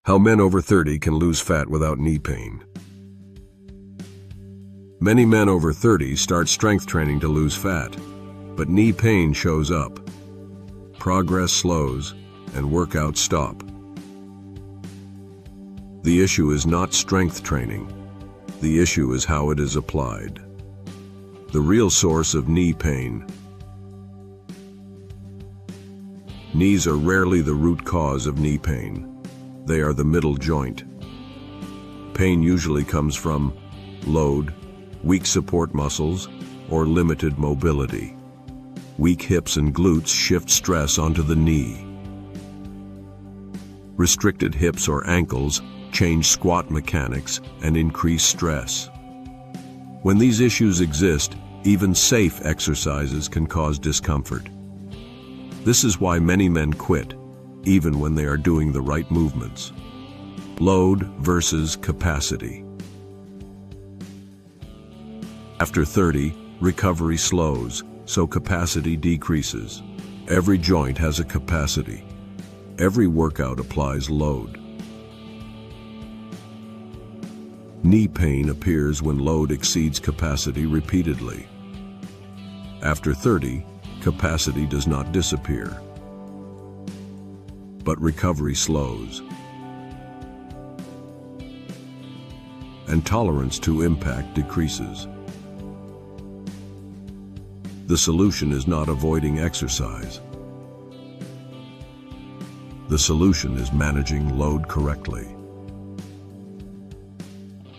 How men over 30 can lose fat without knee pain. Many men over 30 start strength training to lose fat, but knee pain shows up. Progress slows, and workouts stop. The issue is not strength training. The issue is how it is applied. The real source of knee pain. Knees are rarely the root cause of knee pain. They are the middle joint. Pain usually comes from load, weak support muscles, or limited mobility. Weak hips and glutes shift stress onto the knee. Restricted hips or ankles change squat mechanics and increase stress. When these issues exist, even safe exercises can cause discomfort. This is why many men quit, even when they are doing the right movements. Load versus capacity. After 30, recovery slows, so capacity decreases. Every joint has a capacity. Every workout applies load. Knee pain appears when load exceeds capacity repeatedly. After 30, capacity does not disappear, but recovery slows, and tolerance to impact decreases. The solution is not avoiding exercise. The solution is managing load correctly.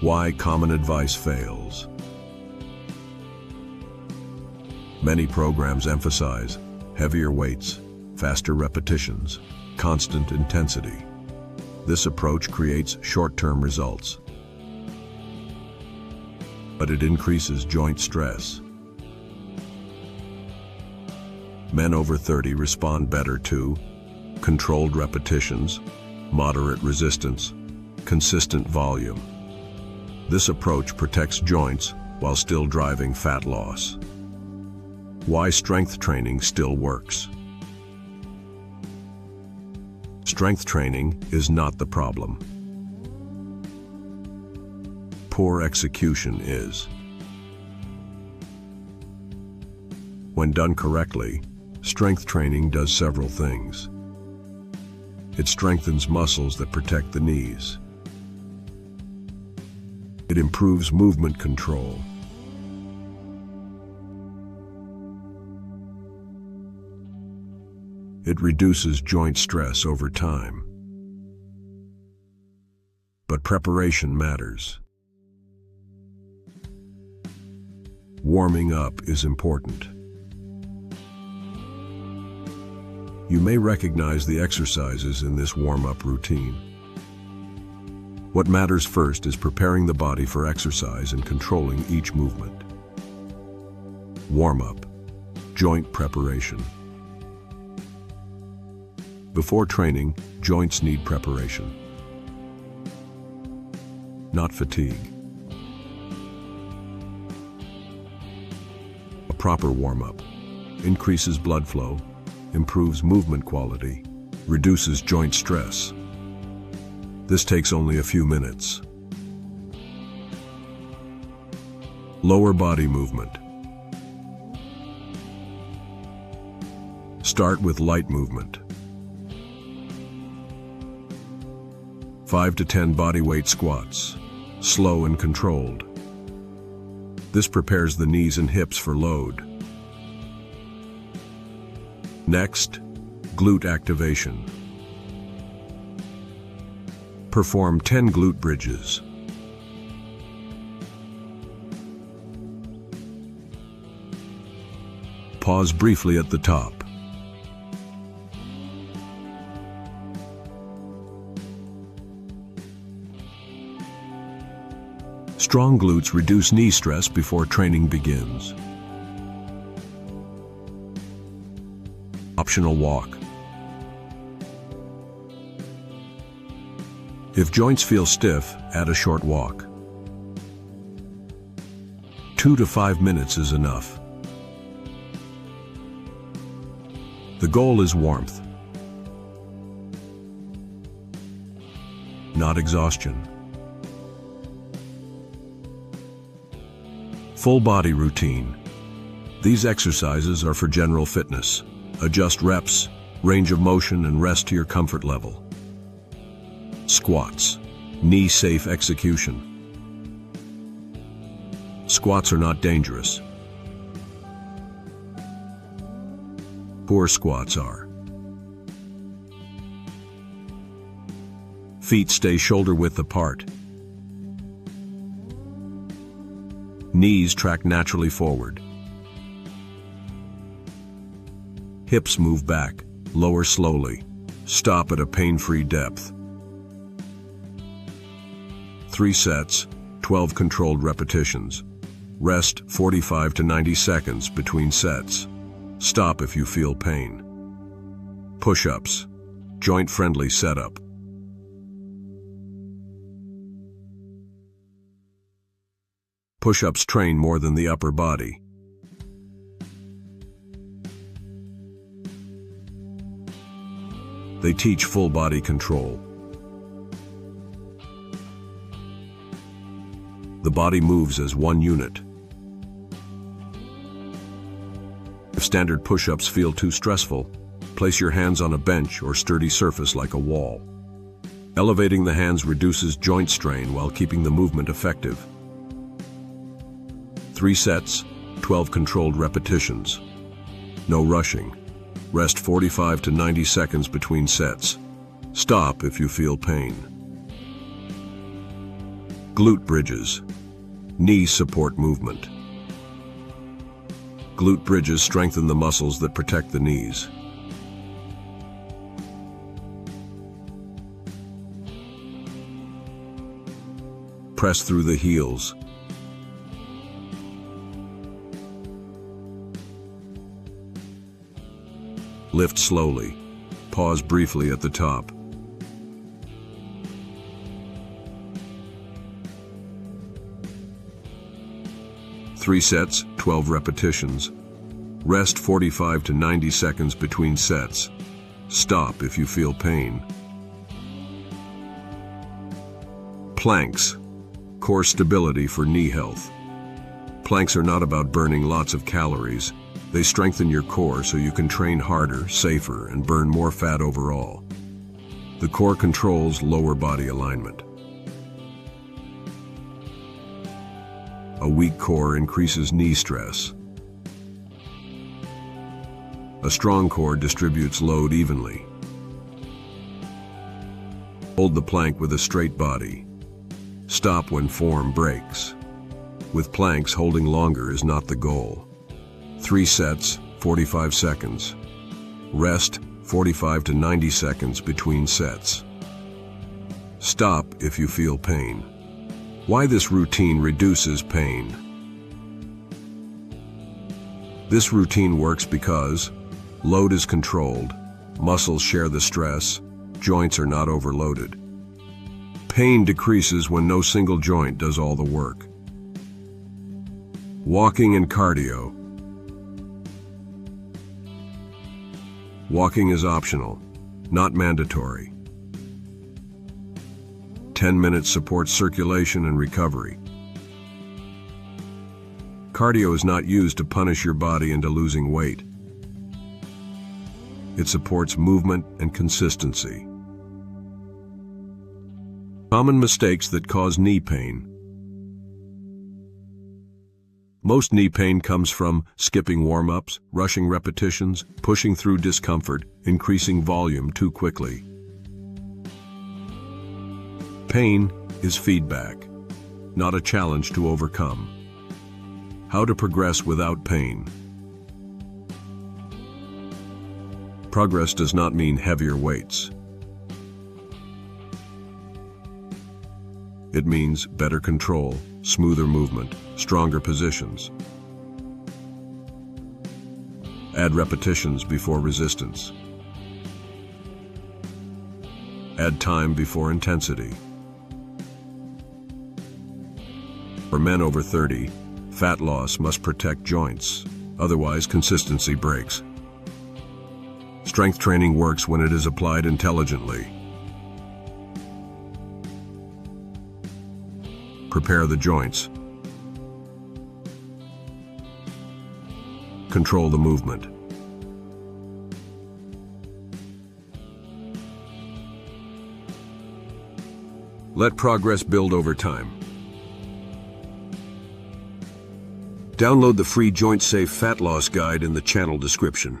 Why common advice fails. Many programs emphasize heavier weights, faster repetitions, constant intensity. This approach creates short-term results, but it increases joint stress. Men over 30 respond better to controlled repetitions, moderate resistance, consistent volume. This approach protects joints while still driving fat loss. Why strength training still works. Strength training is not the problem. Poor execution is. When done correctly, strength training does several things. It strengthens muscles that protect the knees. It improves movement control. It reduces joint stress over time. But preparation matters. Warming up is important. You may recognize the exercises in this warm-up routine. What matters first is preparing the body for exercise and controlling each movement. Warm-up, joint preparation. Before training, joints need preparation, not fatigue. A proper warm-up increases blood flow, improves movement quality, reduces joint stress. This takes only a few minutes. Lower body movement. Start with light movement. 5 to 10 bodyweight squats, slow and controlled. This prepares the knees and hips for load. Next, glute activation. Perform 10 glute bridges. Pause briefly at the top. Strong glutes reduce knee stress before training begins. Optional walk. If joints feel stiff, add a short walk. 2 to 5 minutes is enough. The goal is warmth. not exhaustion. Full body routine. These exercises are for general fitness. Adjust reps, range of motion, and rest to your comfort level. Squats. Knee-safe execution. Squats are not dangerous. Poor squats are. Feet stay shoulder-width apart. Knees track naturally forward. Hips move back, lower slowly. Stop at a pain-free depth. 3 sets, 12 controlled repetitions. Rest 45 to 90 seconds between sets. Stop if you feel pain. Push-ups, joint-friendly setup. Push-ups train more than the upper body. They teach full body control. The body moves as one unit. If standard push-ups feel too stressful, place your hands on a bench or sturdy surface like a wall. Elevating the hands reduces joint strain while keeping the movement effective. 3 sets, 12 controlled repetitions. No rushing. Rest 45 to 90 seconds between sets. Stop if you feel pain. Glute bridges. Knee support movement. Glute bridges strengthen the muscles that protect the knees. Press through the heels. Lift slowly. Pause briefly at the top. Three sets, 12 repetitions. Rest 45 to 90 seconds between sets. Stop if you feel pain. Planks. Core stability for knee health. Planks are not about burning lots of calories. They strengthen your core so you can train harder, safer, and burn more fat overall. The core controls lower body alignment. A weak core increases knee stress. A strong core distributes load evenly. Hold the plank with a straight body. Stop when form breaks. With planks, holding longer is not the goal. 3 sets, 45 seconds. Rest 45 to 90 seconds between sets. Stop if you feel pain. Why this routine reduces pain? This routine works because load is controlled, muscles share the stress, joints are not overloaded. Pain decreases when no single joint does all the work. Walking and cardio. Walking is optional, not mandatory. 10 minutes supports circulation and recovery. Cardio is not used to punish your body into losing weight. It supports movement and consistency. Common mistakes that cause knee pain. Most knee pain comes from skipping warm-ups, rushing repetitions, pushing through discomfort, increasing volume too quickly. Pain is feedback, not a challenge to overcome. How to progress without pain. Progress does not mean heavier weights. It means better control, smoother movement, stronger positions. Add repetitions before resistance. Add time before intensity. For men over 30, fat loss must protect joints, otherwise consistency breaks. Strength training works when it is applied intelligently. Prepare the joints. Control the movement. Let progress build over time. Download the free Joint Safe Fat Loss Guide in the channel description.